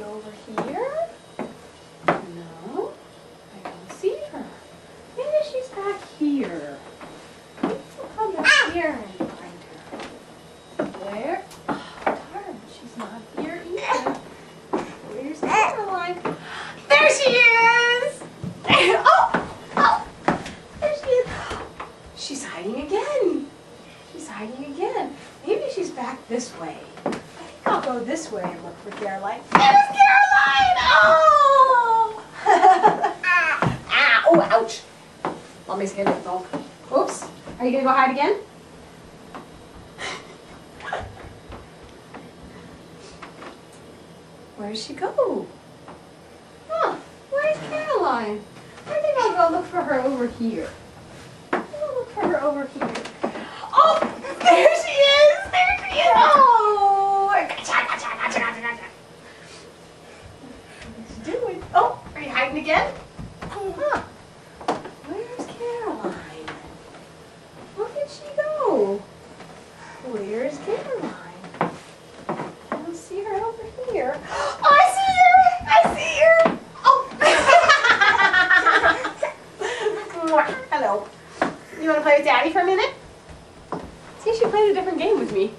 she over here? No, I don't see her. Maybe she's back here. Maybe we'll come back here and find her. Where? Oh, darn, she's not here either. Where's Caroline? There she is! Oh! There she is. She's hiding again. She's hiding again. Maybe she's back this way. I think I'll go this way and look for Caroline. There's Caroline! Oh! Ah! Oh, ouch. Mommy's gonna get dog. Oops. Are you gonna go hide again? Where did she go? Huh, where's Caroline? I think I'll go look for her over here. I'll look for her over here. Oh, there she is! There she is! Oh! Gotcha, gotcha, gotcha, gotcha, gotcha. What's she doing? Oh, are you hiding again? Huh. Where's Caroline? Where did she go? Where's Caroline? I don't see her over here. Oh, I see her! I see her! Oh! Hello. You want to play with Daddy for a minute? See, she played a different game with me.